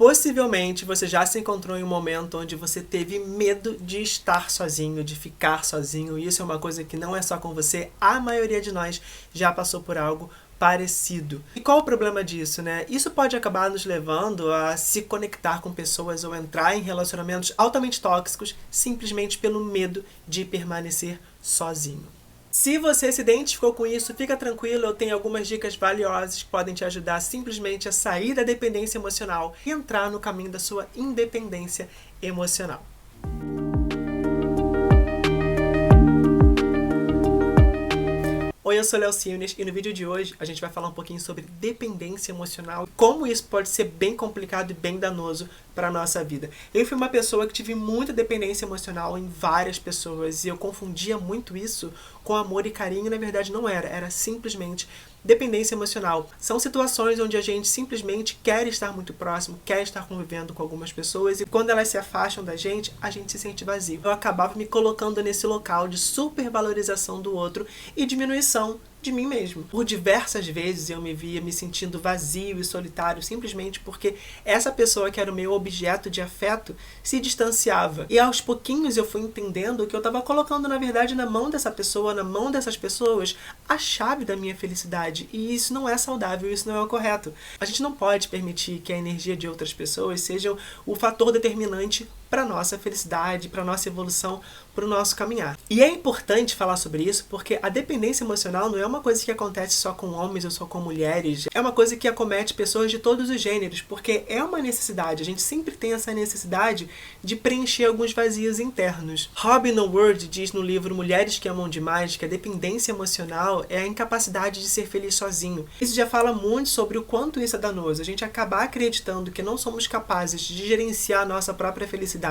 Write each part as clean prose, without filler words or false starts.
Possivelmente você já se encontrou em um momento onde você teve medo de estar sozinho, de ficar sozinho. E isso é uma coisa que não é só com você, a maioria de nós já passou por algo parecido. E qual o problema disso, né? Isso pode acabar nos levando a se conectar com pessoas ou entrar em relacionamentos altamente tóxicos simplesmente pelo medo de permanecer sozinho. Se você se identificou com isso, fica tranquilo, eu tenho algumas dicas valiosas que podem te ajudar simplesmente a sair da dependência emocional e entrar no caminho da sua independência emocional. Oi, eu sou Léo Silnes e no vídeo de hoje a gente vai falar um pouquinho sobre dependência emocional, como isso pode ser bem complicado e bem danoso para a nossa vida. Eu fui uma pessoa que tive muita dependência emocional em várias pessoas e eu confundia muito isso com amor e carinho, e na verdade não era simplesmente dependência emocional. São situações onde a gente simplesmente quer estar muito próximo, quer estar convivendo com algumas pessoas e quando elas se afastam da gente, a gente se sente vazio. Eu acabava me colocando nesse local de supervalorização do outro e diminuição de mim mesmo. Por diversas vezes eu me via me sentindo vazio e solitário simplesmente porque essa pessoa que era o meu objeto de afeto se distanciava. E aos pouquinhos eu fui entendendo que eu estava colocando na verdade na mão dessa pessoa, na mão dessas pessoas, a chave da minha felicidade. E isso não é saudável, isso não é o correto. A gente não pode permitir que a energia de outras pessoas seja o fator determinante para a nossa felicidade, para a nossa evolução, para o nosso caminhar. E é importante falar sobre isso porque a dependência emocional não é uma coisa que acontece só com homens ou só com mulheres. É uma coisa que acomete pessoas de todos os gêneros, porque é uma necessidade. A gente sempre tem essa necessidade de preencher alguns vazios internos. Robin Ward diz no livro Mulheres que Amam Demais que a dependência emocional é a incapacidade de ser feliz sozinho. Isso já fala muito sobre o quanto isso é danoso. A gente acabar acreditando que não somos capazes de gerenciar a nossa própria felicidade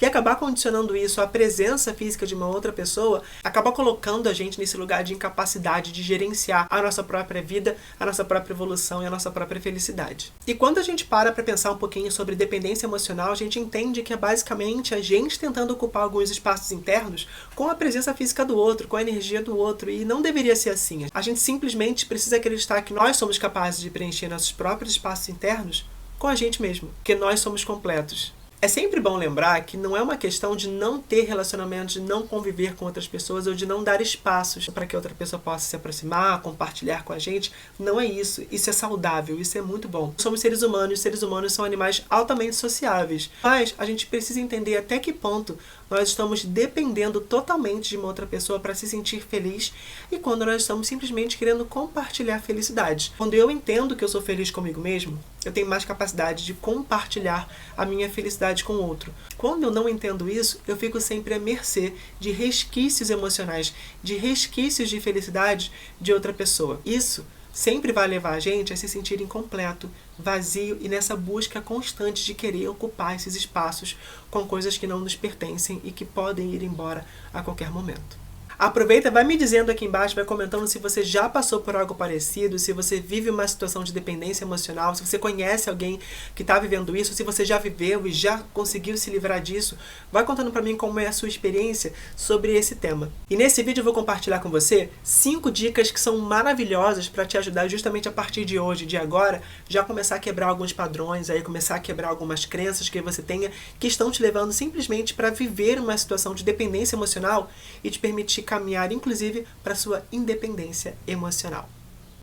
e acabar condicionando isso à presença física de uma outra pessoa, acaba colocando a gente nesse lugar de incapacidade de gerenciar a nossa própria vida, a nossa própria evolução e a nossa própria felicidade. E quando a gente para pensar um pouquinho sobre dependência emocional, a gente entende que é basicamente a gente tentando ocupar alguns espaços internos com a presença física do outro, com a energia do outro, e não deveria ser assim. A gente simplesmente precisa acreditar que nós somos capazes de preencher nossos próprios espaços internos com a gente mesmo, que nós somos completos. É sempre bom lembrar que não é uma questão de não ter relacionamentos, de não conviver com outras pessoas ou de não dar espaços para que outra pessoa possa se aproximar, compartilhar com a gente. Não é isso. Isso é saudável, isso é muito bom. Somos seres humanos são animais altamente sociáveis. Mas a gente precisa entender até que ponto nós estamos dependendo totalmente de uma outra pessoa para se sentir feliz e quando nós estamos simplesmente querendo compartilhar felicidade. Quando eu entendo que eu sou feliz comigo mesmo, eu tenho mais capacidade de compartilhar a minha felicidade com o outro. Quando eu não entendo isso, eu fico sempre à mercê de resquícios emocionais, de resquícios de felicidade de outra pessoa. Isso sempre vai levar a gente a se sentir incompleto, vazio e nessa busca constante de querer ocupar esses espaços com coisas que não nos pertencem e que podem ir embora a qualquer momento. Aproveita, vai me dizendo aqui embaixo, vai comentando se você já passou por algo parecido, se você vive uma situação de dependência emocional, se você conhece alguém que está vivendo isso, se você já viveu e já conseguiu se livrar disso, vai contando para mim como é a sua experiência sobre esse tema. E nesse vídeo eu vou compartilhar com você 5 dicas que são maravilhosas para te ajudar justamente a partir de hoje, de agora, já começar a quebrar alguns padrões, aí começar a quebrar algumas crenças que você tenha que estão te levando simplesmente para viver uma situação de dependência emocional e te permitir caminhar, inclusive, para sua independência emocional.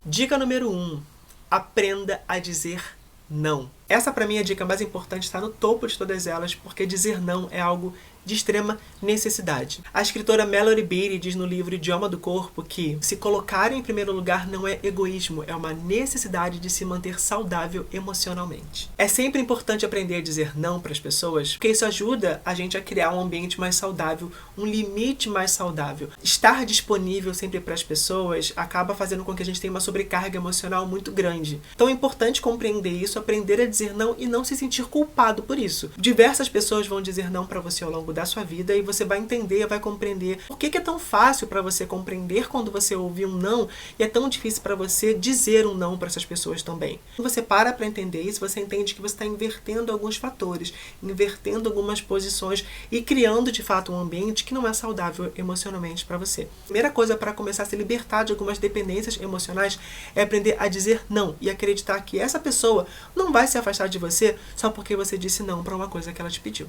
Dica número 1. Aprenda a dizer não. Essa, para mim, é a dica mais importante, está no topo de todas elas, porque dizer não é algo de extrema necessidade. A escritora Mallory Beatty diz no livro Idioma do Corpo que se colocar em primeiro lugar não é egoísmo, é uma necessidade de se manter saudável emocionalmente. É sempre importante aprender a dizer não para as pessoas, porque isso ajuda a gente a criar um ambiente mais saudável, um limite mais saudável. Estar disponível sempre para as pessoas acaba fazendo com que a gente tenha uma sobrecarga emocional muito grande. Então é importante compreender isso, aprender a dizer não e não se sentir culpado por isso. Diversas pessoas vão dizer não para você ao longo da sua vida e você vai entender, vai compreender por que é tão fácil para você compreender quando você ouve um não e é tão difícil para você dizer um não para essas pessoas também. Quando você para entender isso, você entende que você está invertendo alguns fatores, invertendo algumas posições e criando de fato um ambiente que não é saudável emocionalmente para você. A primeira coisa para começar a se libertar de algumas dependências emocionais é aprender a dizer não e acreditar que essa pessoa não vai se afastar afastar de você só porque você disse não para uma coisa que ela te pediu.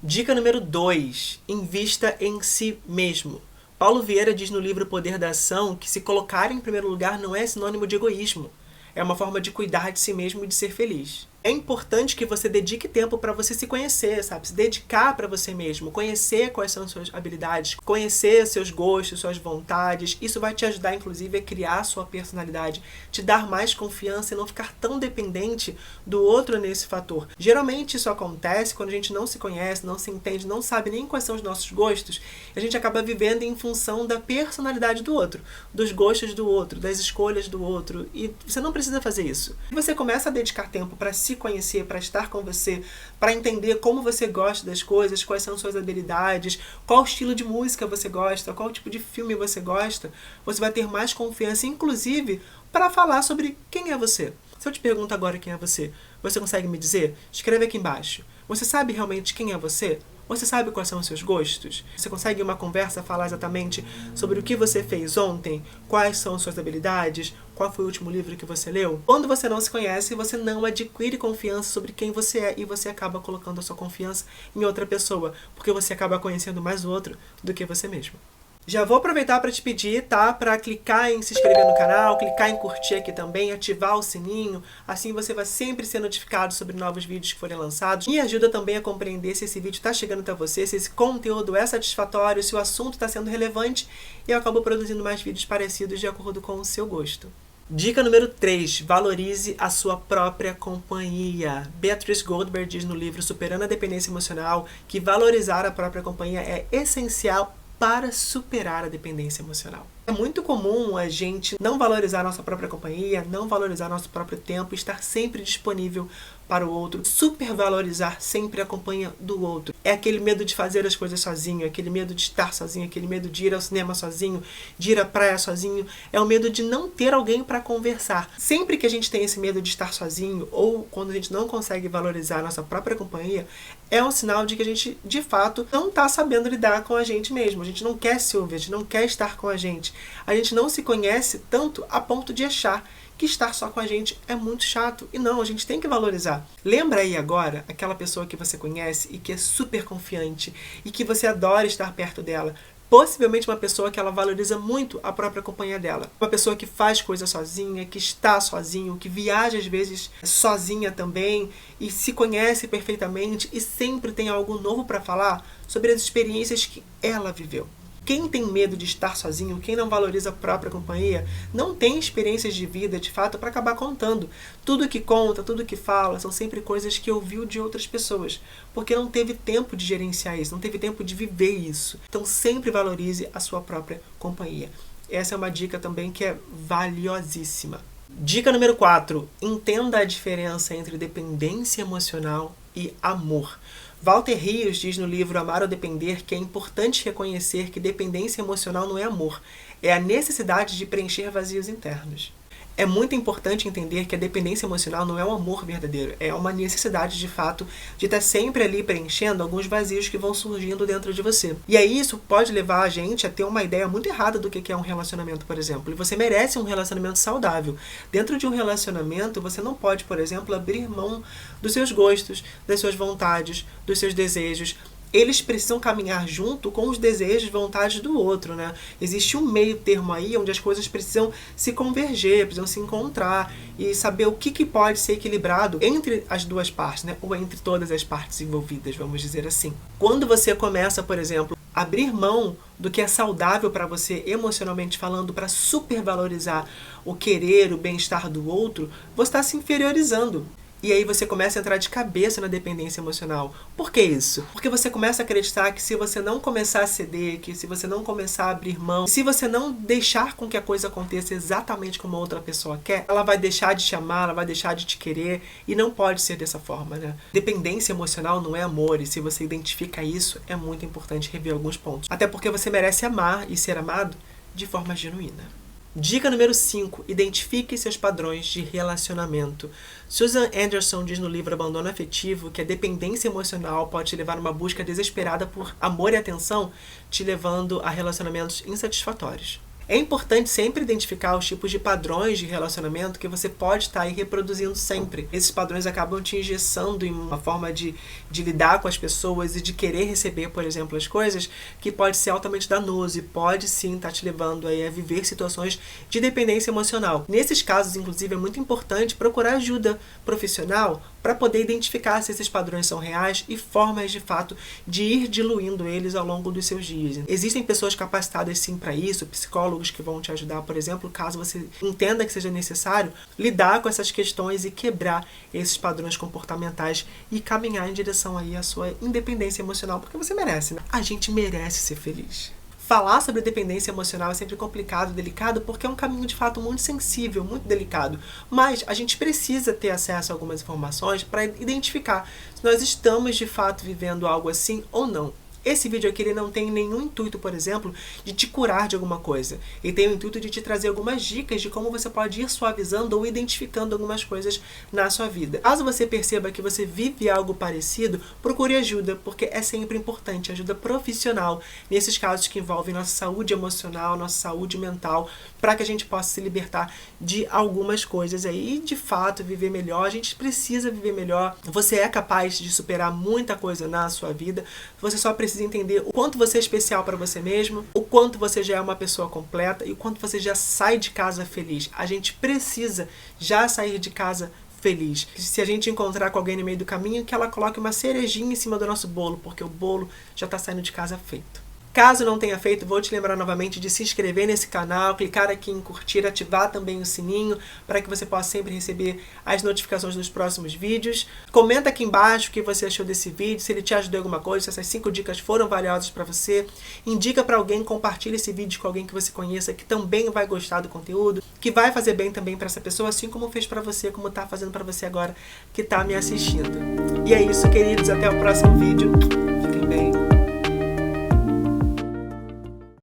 Dica número 2. Invista em si mesmo. Paulo Vieira diz no livro O Poder da Ação que se colocar em primeiro lugar não é sinônimo de egoísmo. É uma forma de cuidar de si mesmo e de ser feliz. É importante que você dedique tempo para você se conhecer, sabe? Se dedicar para você mesmo, conhecer quais são as suas habilidades, conhecer seus gostos, suas vontades. Isso vai te ajudar, inclusive, a criar a sua personalidade, te dar mais confiança e não ficar tão dependente do outro nesse fator. Geralmente isso acontece quando a gente não se conhece, não se entende, não sabe nem quais são os nossos gostos. A gente acaba vivendo em função da personalidade do outro, dos gostos do outro, das escolhas do outro. E você não precisa fazer isso. Você começa a dedicar tempo para se conhecer, para estar com você, para entender como você gosta das coisas, quais são suas habilidades, qual estilo de música você gosta, qual tipo de filme você gosta, você vai ter mais confiança, inclusive, para falar sobre quem é você. Se eu te pergunto agora quem é você consegue me dizer? Escreve aqui embaixo. Você sabe realmente quem é você? Você sabe quais são os seus gostos? Você consegue em uma conversa falar exatamente sobre o que você fez ontem? Quais são suas habilidades? Qual foi o último livro que você leu? Quando você não se conhece, você não adquire confiança sobre quem você é e você acaba colocando a sua confiança em outra pessoa, porque você acaba conhecendo mais o outro do que você mesmo. Já vou aproveitar para te pedir, tá? Para clicar em se inscrever no canal, clicar em curtir aqui também, ativar o sininho. Assim você vai sempre ser notificado sobre novos vídeos que forem lançados. Me ajuda também a compreender se esse vídeo está chegando até você, se esse conteúdo é satisfatório, se o assunto está sendo relevante. E eu acabo produzindo mais vídeos parecidos de acordo com o seu gosto. Dica número 3. Valorize a sua própria companhia. Beatrice Goldberg diz no livro Superando a Dependência Emocional que valorizar a própria companhia é essencial para superar a dependência emocional. É muito comum a gente não valorizar a nossa própria companhia, não valorizar nosso próprio tempo, estar sempre disponível para o outro, supervalorizar sempre a companhia do outro. É aquele medo de fazer as coisas sozinho, aquele medo de estar sozinho, aquele medo de ir ao cinema sozinho, de ir à praia sozinho. É o medo de não ter alguém para conversar. Sempre que a gente tem esse medo de estar sozinho ou quando a gente não consegue valorizar a nossa própria companhia, é um sinal de que a gente, de fato, não está sabendo lidar com a gente mesmo. A gente não quer se ouvir, a gente não quer estar com a gente. A gente não se conhece tanto a ponto de achar que estar só com a gente é muito chato. E não, a gente tem que valorizar. Lembra aí agora aquela pessoa que você conhece e que é super confiante e que você adora estar perto dela. Possivelmente uma pessoa que ela valoriza muito a própria companhia dela. Uma pessoa que faz coisa sozinha, que está sozinho, que viaja às vezes sozinha também e se conhece perfeitamente e sempre tem algo novo para falar sobre as experiências que ela viveu. Quem tem medo de estar sozinho, quem não valoriza a própria companhia, não tem experiências de vida, de fato, para acabar contando. Tudo que conta, tudo que fala, são sempre coisas que ouviu de outras pessoas, porque não teve tempo de gerenciar isso, não teve tempo de viver isso. Então sempre valorize a sua própria companhia. Essa é uma dica também que é valiosíssima. Dica número 4. Entenda a diferença entre dependência emocional e amor. Walter Rios diz no livro Amar ou Depender que é importante reconhecer que dependência emocional não é amor, é a necessidade de preencher vazios internos. É muito importante entender que a dependência emocional não é um amor verdadeiro, é uma necessidade, de fato, de estar sempre ali preenchendo alguns vazios que vão surgindo dentro de você. E aí isso pode levar a gente a ter uma ideia muito errada do que é um relacionamento, por exemplo. E você merece um relacionamento saudável. Dentro de um relacionamento, você não pode, por exemplo, abrir mão dos seus gostos, das suas vontades, dos seus desejos. Eles precisam caminhar junto com os desejos e vontades do outro, né? Existe um meio termo aí onde as coisas precisam se converger, precisam se encontrar e saber o que pode ser equilibrado entre as duas partes, né? Ou entre todas as partes envolvidas, vamos dizer assim. Quando você começa, por exemplo, a abrir mão do que é saudável para você, emocionalmente falando, para supervalorizar o querer, o bem-estar do outro, você está se inferiorizando. E aí você começa a entrar de cabeça na dependência emocional. Por que isso? Porque você começa a acreditar que se você não começar a ceder, que se você não começar a abrir mão, se você não deixar com que a coisa aconteça exatamente como a outra pessoa quer, ela vai deixar de te amar, ela vai deixar de te querer, e não pode ser dessa forma, né? Dependência emocional não é amor, e se você identifica isso, é muito importante rever alguns pontos. Até porque você merece amar e ser amado de forma genuína. Dica número 5. Identifique seus padrões de relacionamento. Susan Anderson diz no livro Abandono Afetivo que a dependência emocional pode te levar a uma busca desesperada por amor e atenção, te levando a relacionamentos insatisfatórios. É importante sempre identificar os tipos de padrões de relacionamento que você pode estar aí reproduzindo sempre. Esses padrões acabam te engessando em uma forma de lidar com as pessoas e de querer receber, por exemplo, as coisas, que pode ser altamente danoso e pode sim estar te levando aí a viver situações de dependência emocional. Nesses casos, inclusive, é muito importante procurar ajuda profissional para poder identificar se esses padrões são reais e formas de fato de ir diluindo eles ao longo dos seus dias. Existem pessoas capacitadas sim para isso, psicólogos que vão te ajudar, por exemplo, caso você entenda que seja necessário lidar com essas questões e quebrar esses padrões comportamentais e caminhar em direção aí à sua independência emocional, porque você merece, né? A gente merece ser feliz. Falar sobre dependência emocional é sempre complicado, delicado, porque é um caminho de fato muito sensível, muito delicado. Mas a gente precisa ter acesso a algumas informações para identificar se nós estamos de fato vivendo algo assim ou não. Esse vídeo aqui ele não tem nenhum intuito, por exemplo, de te curar de alguma coisa. Ele tem o intuito de te trazer algumas dicas de como você pode ir suavizando ou identificando algumas coisas na sua vida. Caso você perceba que você vive algo parecido, procure ajuda, porque é sempre importante, ajuda profissional, nesses casos que envolvem nossa saúde emocional, nossa saúde mental, para que a gente possa se libertar de algumas coisas aí e, de fato, viver melhor. A gente precisa viver melhor. Você é capaz de superar muita coisa na sua vida. Você só precisa entender o quanto você é especial para você mesmo, o quanto você já é uma pessoa completa e o quanto você já sai de casa feliz. A gente precisa já sair de casa feliz. Se a gente encontrar com alguém no meio do caminho, que ela coloque uma cerejinha em cima do nosso bolo, porque o bolo já está saindo de casa feito. Caso não tenha feito, vou te lembrar novamente de se inscrever nesse canal, clicar aqui em curtir, ativar também o sininho para que você possa sempre receber as notificações dos próximos vídeos. Comenta aqui embaixo o que você achou desse vídeo, se ele te ajudou em alguma coisa, se essas 5 dicas foram valiosas para você. Indica para alguém, compartilha esse vídeo com alguém que você conheça, que também vai gostar do conteúdo, que vai fazer bem também para essa pessoa, assim como fez para você, como está fazendo para você agora que está me assistindo. E é isso, queridos, até o próximo vídeo.